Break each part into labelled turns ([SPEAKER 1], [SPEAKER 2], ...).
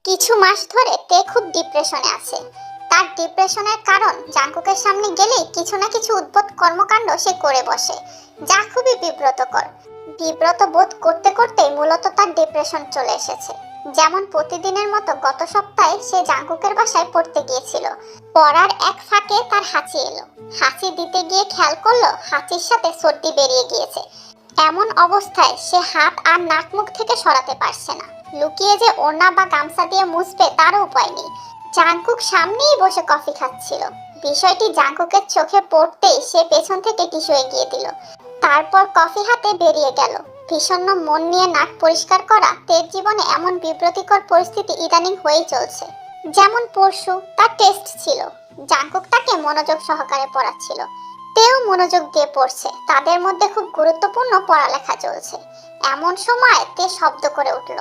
[SPEAKER 1] কিছু মাস ধরে তে খুব ডিপ্রেশনে আছে। তার ডিপ্রেশনের কারণ জাঙ্কুকের সামনে গেলেই কিছু না কিছু উদ্ভট কর্মকাণ্ড সে করে বসে, যা খুবই বিব্রতকর। বিব্রত বোধ করতে করতে মূলত তার ডিপ্রেশন চলে এসেছে। যেমন প্রতিদিনের মতো গত সপ্তাহে সে জাঙ্কুকের বাসায় পড়তে গিয়েছিল। পড়ার এক ফাঁকে তার হাঁচি এলো। হাঁচি দিতে গিয়ে খেয়াল করলো হাঁচির সাথে সর্দি বেরিয়ে গিয়েছে। এমন অবস্থায় সে হাত আর নাক মুখ থেকে সরাতে পারছে না। লুকিয়ে যে ওড়না বা গামছা দিয়ে মুছবে তারও উপায় নেই। জাঙ্কুক সামনেই বসে কফি খাচ্ছিল। বিষয়টি জাঙ্কুকের চোখে পড়তেই সে পেছন থেকে টিস্যু এগিয়ে দিল। তারপর কফি হাতে বেরিয়ে গেল। ভীষণ মন নিয়ে নাক পরিষ্কার করা তের জীবনে এমন বিব্রতিকর পরিস্থিতি ইদানিং হয়েই চলছে। যেমন পরশু তার টেস্ট ছিল, জাঙ্কুক তাকে মনোযোগ সহকারে পড়াচ্ছিল, তেও মনোযোগ দিয়ে পড়ছে। তাদের মধ্যে খুব গুরুত্বপূর্ণ পড়ালেখা চলছে। এমন সময় তে শব্দ করে উঠল।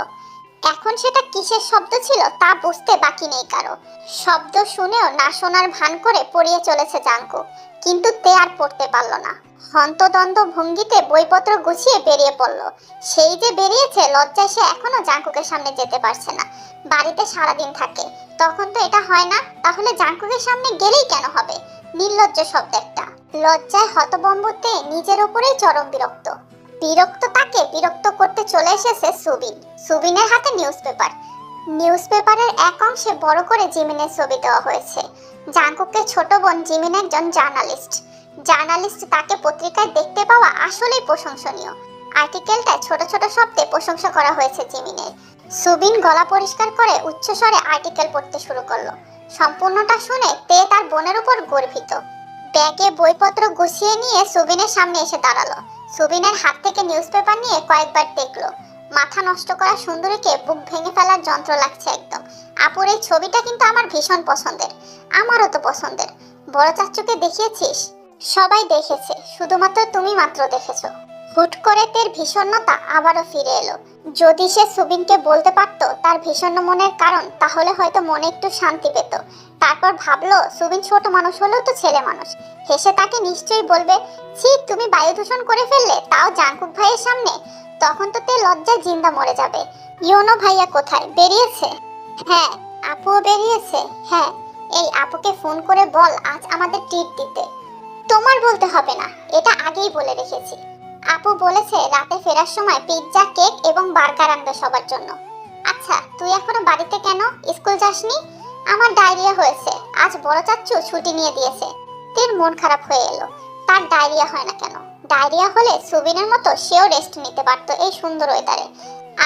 [SPEAKER 1] এখন সেটা কিসের শব্দ ছিল তা বুঝতে বাকি নেই কারো। শব্দ শুনেও না শোনার ভান করে পড়িয়ে চলেছে জাঙ্কুক, কিন্তু তে আর পড়তে পারল না। হন্তদন্ত ভঙ্গিতে বইপত্র গুছিয়ে বেরিয়ে পড়ল। সেই যে বেরিয়েছে, লজ্জায় সে এখনো জাঙ্কুকের সামনে যেতে পারছে না। বাড়িতে সারাদিন থাকে, তখন তো এটা হয় না, তাহলে জাঙ্কুকের সামনে গেলেই কেন হবে? নির্লজ্জ শব্দ একটা। লজ্জায় হতবম্বতে নিজের উপরেই চরম বিরক্ত। তাকে বিরক্ত করতে চলে এসেছে সুবিন। সুবিনের হাতে নিউজপেপারের এক অংশে বড় করে জিমিনের ছবি দেওয়া হয়েছে। জাঙ্কুকের ছোট বোন জিমিন একজন জার্নালিস্ট। তাকে পত্রিকায় দেখতে পাওয়া আসলেই প্রশংসনীয়। আর্টিকেলটা ছোট ছোট শব্দে প্রশংসা করা হয়েছে জিমিনের। সুবিন গলা পরিষ্কার করে উচ্চস্বরে আর্টিকেল পড়তে শুরু করলো। সম্পূর্ণটা শুনে তে তার বোনের উপর গর্বিত। ব্যাগে বইপত্র গুছিয়ে নিয়ে সুবিনের সামনে এসে দাঁড়ালো। সুবিনের হাত থেকে নিউজপেপার নিয়ে কয়েকবার দেখলো। মাথা নষ্ট করা সুন্দরীকে বুক ভেঙে ফেলার যন্ত্র লাগছে একদম। আপুর এই ছবিটা কিন্তু আমার ভীষণ পছন্দের। আমারও তো পছন্দের। বড় চাচ্চুকে দেখিয়েছিস? সবাই দেখেছে, শুধুমাত্র তুমি মাত্র দেখেছো। হুট করে তের ভীষণতা আবারও ফিরে এলো। যদি সে সুবিনকে বলতে পারতো তার ভীষণ মনের কারণ, তাহলে হয়তো মনে একটু শান্তি পেত। তারপর ভাবলো সুবিন ছোট মানুষ হলেও তো ছেলে মানুষ, হেসে তাকে নিশ্চয়ই বলবে, ছি তুমি বায়ু দূষণ করে ফেললে, তাও জাঙ্কুক ভাইয়ের সামনে। তখন তো তে লজ্জায় জিন্দা মরে যাবে। ইয়োনো ভাইয়া কোথায়? বেরিয়েছে? হ্যাঁ। আপুও বেরিয়েছে? হ্যাঁ। এই আপুকে ফোন করে বল আজ আমাদের ট্রিট দিতে। তোমার বলতে হবে না, এটা আগেই বলে রেখেছি। আপু বলেছে রাতে ফেরার সময় পিৎজা, কেক এবং বার্গার আনবে সবার জন্য। আচ্ছা, তুই এখনো বাড়িতে কেন? স্কুল যাসনি? আমার ডায়রিয়া হয়েছে, আজ বড় চাচ্চু ছুটি নিয়ে দিয়েছে। তের মন খারাপ হয়ে এলো। তার ডায়রিয়া হয় না কেন? ডায়রিয়া হলে সুবিনের মতো সেও রেস্ট নিতে পারতো এই সুন্দর ওয়েদারে।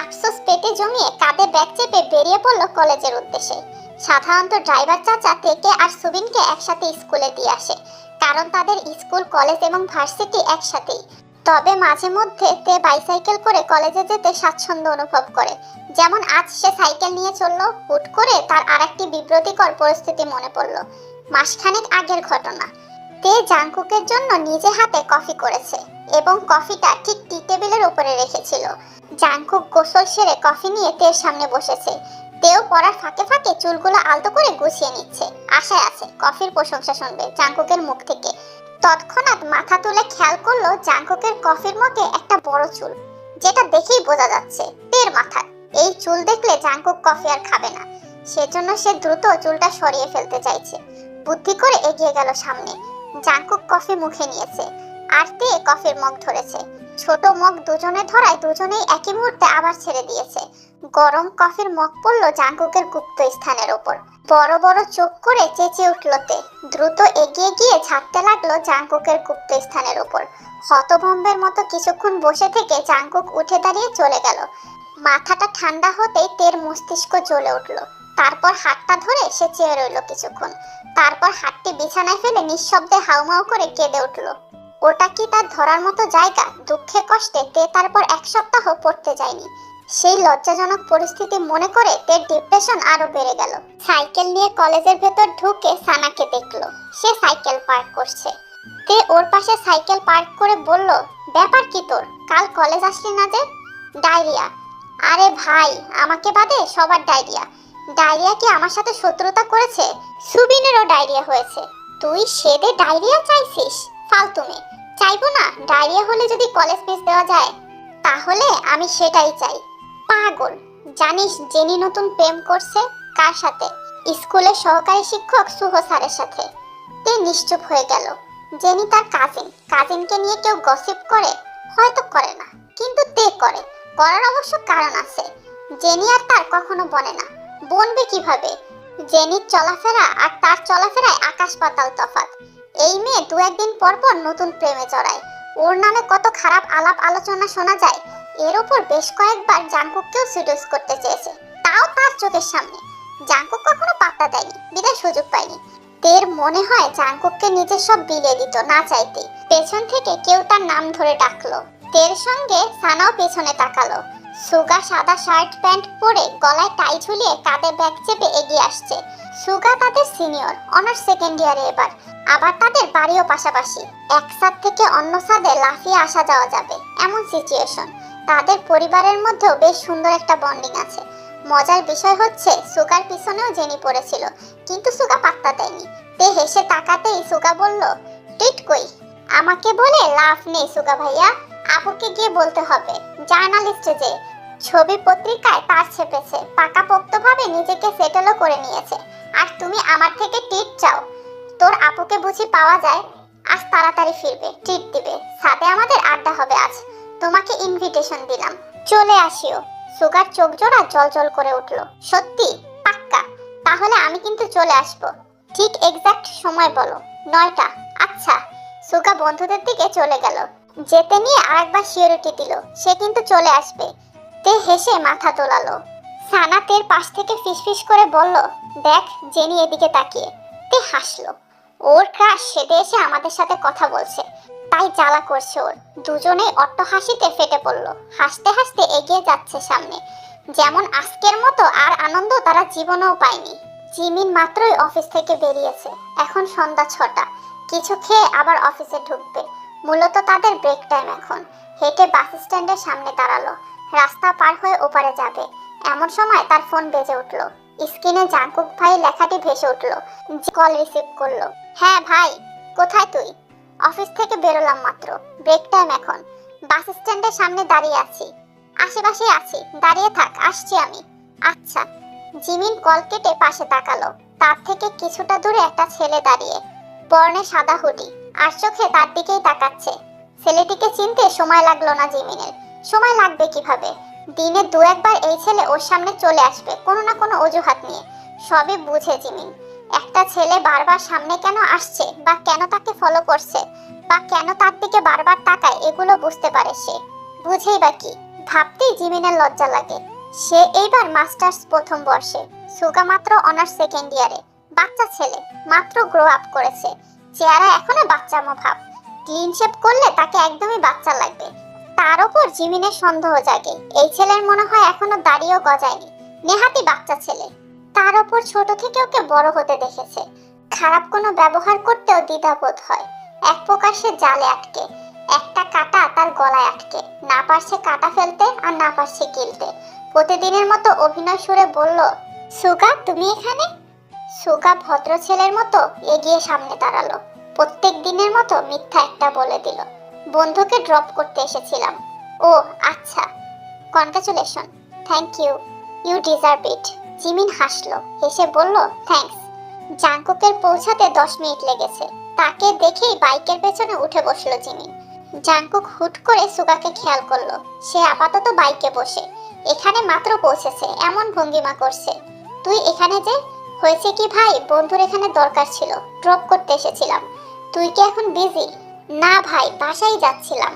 [SPEAKER 1] আফসোস পেটে জমিয়ে কাঁধে ব্যাগ চেপে বেরিয়ে পড়লো কলেজের উদ্দেশ্যে। সাধারণত ড্রাইভার চাচা তেকে আর সুবিনকে একসাথে স্কুলে দিয়ে আসে, কারণ তাদের স্কুল, কলেজ এবং ভার্সিটি একসাথেই। তবে মাঝে মধ্যে তে বাইসাইকেল করে কলেজে যেতে স্বাচ্ছন্দ্য অনুভব করে। যেমন আজ সে সাইকেল নিয়ে চললো। হুট করে তার আরেকটি বিব্রতিকর পরিস্থিতি মনে পড়ল। মাসখানেক আগের ঘটনা। তে জাঙ্কুকের জন্য নিজে হাতে কফি করেছে এবং কফিটা ঠিক টি টেবিলের উপরে রেখেছিল। জাঙ্কুক গোসল সেরে কফি নিয়ে তের সামনে বসেছে। তেও পড়ার ফাঁকে ফাঁকে চুলগুলো আলতো করে গুছিয়ে নিচ্ছে। আশায় আছে কফির প্রশংসা শুনবে জাঙ্কুকের মুখ থেকে। তৎক্ষণাৎ মাথা তুলে খেয়াল করলো জাঙ্কুকের কফির মগে একটা বড় চুল, যেটা দেখেই বোঝা যাচ্ছে তের মাথার। এই চুল দেখলে জাঙ্কুক কফি আর খাবে না, সেজন্য সে দ্রুত চুলটা সরিয়ে ফেলতে চাইছে। বুদ্ধি করে এগিয়ে গেল সামনে। জাঙ্কুক কফি মুখে নিয়েছে আর তে কফির মগ ধরেছে। ছোট মগ দুজনে ধরায় দুজনেই একই মুহূর্তে আবার ছেড়ে দিয়েছে। গরম কফির মগ পড়লো জাঙ্কুকের গুপ্ত স্থানের ওপর। বড় বড় চোখ করে চেঁচিয়ে উঠল তে। দ্রুত এগিয়ে গিয়ে ছাড়তে লাগলো জাঙ্কুকের গুপ্ত স্থানের ওপর। হতভম্বের মতো কিছুক্ষণ বসে থেকে জাঙ্কুক উঠে দাঁড়িয়ে চলে গেল। মাথাটা ঠান্ডা হতেই তের মস্তিষ্ক জ্বলে উঠল। তারপর হাতটা ধরে সে চেয়ে রইল কিছুক্ষণ। তারপর হাতটি বিছানায় ফেলে নিঃশব্দে হাউমাউ করে কেঁদে উঠল। ওটা কি তার ধরার মতো জায়গা? দুঃখে কষ্টে তে তারপর এক সপ্তাহ পড়তে যায়নি। সেই লজ্জাজনক পরিস্থিতি মনে করে তের ডিপ্রেশন আরো বেড়ে গেল। সাইকেল নিয়ে কলেজের ভেতর ঢুকে সানাকে দেখলো। সে সাইকেল পার্ক করছে। তে ওর পাশে সাইকেল পার্ক করে বলল, ব্যাপার কি তোর? কাল কলেজ আসলি না যে? ডায়রিয়া। আরে ভাই, আমাকে বাদে সবার ডায়রিয়া। ডায়রিয়া কি আমার সাথে শত্রুতা করেছে? সুবিনেরও ডায়রিয়া হয়েছে, তুই সেদে ডায়রিয়া চাইছিস? ফালতু মেয়ে। চাইবো না? ডায়রিয়া হলে যদি কলেজ মিস দেওয়া যায়, তাহলে আমি সেটাই চাই। পাগল। জানিস জেনি নতুন প্রেম করছে? কার সাথে? স্কুলের সহকারী শিক্ষক সুহ স্যারের সাথে। তে নিশ্চুপ হয়ে গেল। জেনি তার কাজিনকে নিয়ে কেউ গসিপ করে? হয়তো করে না, কিন্তু তে করে। করার অবশ্য কারণ আছে। জেনি আর তার কখনো বনে না। বনবে কিভাবে? জেনির চলাফেরা আর তার চলাফেরায় আকাশ পাতাল তফাৎ। এই মেয়ে দু একদিন পর পর নতুন প্রেমে জড়ায়। ওর নামে কত খারাপ আলাপ আলোচনা শোনা যায়। এর উপর বেশ কয়েকবার জাংকুককেও সিডিউস করতে চেয়েছে, তাও তার চোখের সামনে। জাংকুক কখনো পাত্তা দেয়নি, বিদায় সুযোগ পায়নি। তের মনে হয় জাংকুককে নিজের সব বিলিয়ে দিত না চাইতেই। পেছন থেকে কেউ তার নাম ধরে ডাকলো। তের সঙ্গে সানাও পেছনে তাকালো। সুগা সাদা শার্ট প্যান্ট পরে গলায় টাই ঝুলিয়ে কাঁধে ব্যাগ চেপে এগিয়ে আসছে। সুগা তাদের সিনিয়র, অনার্স সেকেন্ড ইয়ারে এবার। আবার তাদের বাড়িও পাশাপাশি। এক ছাদ থেকে অন্য ছাদে লাফিয়ে আসা যাওয়া যাবে এমন সিচুয়েশন। তাদের পরিবারের মধ্যেও বেশ সুন্দর একটা বন্ডিং আছে। মজার বিষয় হচ্ছে সুগার পিছনেও জেনি পড়েছিল, কিন্তু সুগা পাত্তা দেয়নি। তে হেসে তাকাতেই সুগা বলল, ট্রিট কই? আমাকে বলে লাভ নেই সুগা ভাইয়া, আপুকে গিয়ে বলতে হবে। জার্নালিস্টে যে ছবি পত্রিকায় তার ছেপেছে, পাকাপোক্তভাবে নিজেকে সেটেলও করে নিয়েছে। আর তুমি আমার থেকে ট্রিট চাও? তোর আপুকে বুঝি পাওয়া যায়? আজ তাড়াতাড়ি ফিরবে, ট্রিট দিবে। সাথে আমাদের আড্ডা হবে আজ। তোমাকে ইনভিটেশন দিলাম, চলে আসিও। সুগার চোখ জোড়া জল করে উঠল। সত্যি? পাক্কা? তাহলে আমি কিন্তু চলে আসবো। ঠিক এক্সাক্ট সময় বলো। 9টা। আচ্ছা। সুগা বন্ধুদের দিকে চলে গেল। যেতে নিয়ে আরেকবার সিওরিটি দিল সে কিন্তু চলে আসবে। তে হেসে মাথা দোলালো। সানা তের পাশ থেকে ফিসফিস করে বলল, দেখ জেনি এদিকে তাকিয়ে। তে হাসলো। ওর ক্রাশ সেদে এসে আমাদের সাথে কথা বলছে, তাই জ্বালা করছে ওর। দুজনেই অট্ট হাসিতে ফেটে পড়ল। হাসতে হাসতে এগিয়ে যাচ্ছে সামনে। যেমন আজকের মতো আর আনন্দ তারা জীবনেও পায়নি। জিমিন মাত্রই অফিস থেকে বেরিয়েছে। এখন সন্ধ্যা 6টা। কিছু খেয়ে আবার অফিসে ঢুকবে। মূলত তাদের ব্রেক টাইম এখন। হেঁটে বাস স্ট্যান্ডের সামনে দাঁড়ালো। রাস্তা পার হয়ে ওপারে যাবে এমন সময় তার ফোন বেজে উঠলো। স্ক্রিনে জাংকুক ভাই লেখাটি ভেসে উঠলো। কল রিসিভ করলো। হ্যাঁ ভাই, কোথায় তুই? অফিস থেকে বেরোলাম মাত্র, ব্রেক টাইম এখন। বাস স্ট্যান্ডের সামনে দাঁড়িয়ে আছি। আশেপাশে আছি, দাঁড়িয়ে থাক, আসছি আমি। আচ্ছা। জিমিন কল কেটে পাশে তাকালো। তার থেকে কিছুটা দূরে একটা ছেলে দাঁড়িয়ে, পরনে সাদা হুডি, আর চোখে তার দিকেই তাকাচ্ছে। ছেলেটিকে চিনতে সময় লাগলো না জিমিনের। সময় লাগবে কিভাবে? দিনে দু একবার এই ছেলে ওর সামনে চলে আসবে কোনো না কোনো অজুহাত নিয়ে। সবই বুঝে জিমিন। একটা ছেলে বারবার সামনে কেন আসছে, বা কেন তাকে ফলো করছে, বা কেন তার দিকে বারবার তাকায়, এগুলো বুঝতে পারে সে। বুঝেই বা কি? ভাবতেই জিমিনের লজ্জা লাগে। সে এইবার মাস্টার্স প্রথম বর্ষে, সুগা মাত্র অনার্স সেকেন্ড ইয়ারে। বাচ্চা ছেলে, মাত্র গ্রো আপ করেছে। চেহারা এখনো বাচ্চামো ভাব। ক্লিন শেপ করলে তাকে একদমই বাচ্চা লাগবে। তার উপর জিমিনের সন্দেহ জাগে, এই ছেলের মনে হয় এখনো দাড়িও গজায়নি। নেহাতি বাচ্চা ছেলে। তার উপর ছোট থেকে ওকে বড় হতে দেখেছে। খারাপ কোনো ব্যবহার করতেও দ্বিধাবোধ হয়। এক প্রকার সে জালে আটকে। একটা কাঁটা তার গলায় আটকে। না পারছে কাঁটা ফেলতে, আর না পারছে গিলতে। প্রতিদিনের মতো অভিনয় সুরে বলল, সুগা তুমি এখানে? সুগা ভদ্র ছেলের মতো এগিয়ে সামনে দাঁড়ালো। প্রত্যেক দিনের মতো মিথ্যা একটা বলে দিল, বন্ধুকে ড্রপ করতে এসেছিলাম। ও আচ্ছা, congratulation. Thank you, you deserve it. Jimin হাসলো, হেসে বলল, থ্যাঙ্কস। জাংকুকের পৌঁছাতে 10 মিনিট লেগেছে। তাকে দেখেই বাইকের পেছনে উঠে বসলো জিমিন। জাংকুক হুট করে সুগাকে খেয়াল করলো। সে আপাতত বাইকে বসে, এখানে মাত্র পৌঁছেছে এমন ভঙ্গিমা করছে। তুই এখানে যে? হয়েছে কি ভাই, বন্ধুর এখানে দরকার ছিল, ড্রপ করতে এসেছিলাম। তুই কি এখন বিজি? না ভাই, বাসায় যাচ্ছিলাম।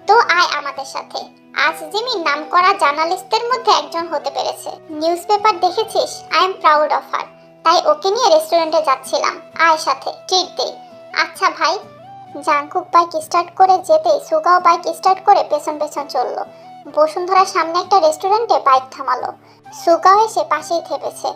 [SPEAKER 1] তো আয় আমাদের সাথে। আজ জিমি নামকরা জার্নালিস্টদের মধ্যে একজন হতে পেরেছে। নিউজ পেপার দেখেছিস? I am proud of her. তাই ওকে নিয়ে রেস্টুরেন্টে যাচ্ছিলাম, আয় সাথে, ট্রিট দে। আচ্ছা ভাই। জাংকুক বাইক স্টার্ট করে যেতেই সুগাও বাইক স্টার্ট করে পেছন পেছন চললো। বসুন্ধরার সামনে একটা রেস্টুরেন্টে বাইক থামালো। সুগাও এসে পাশেই থেমেছে।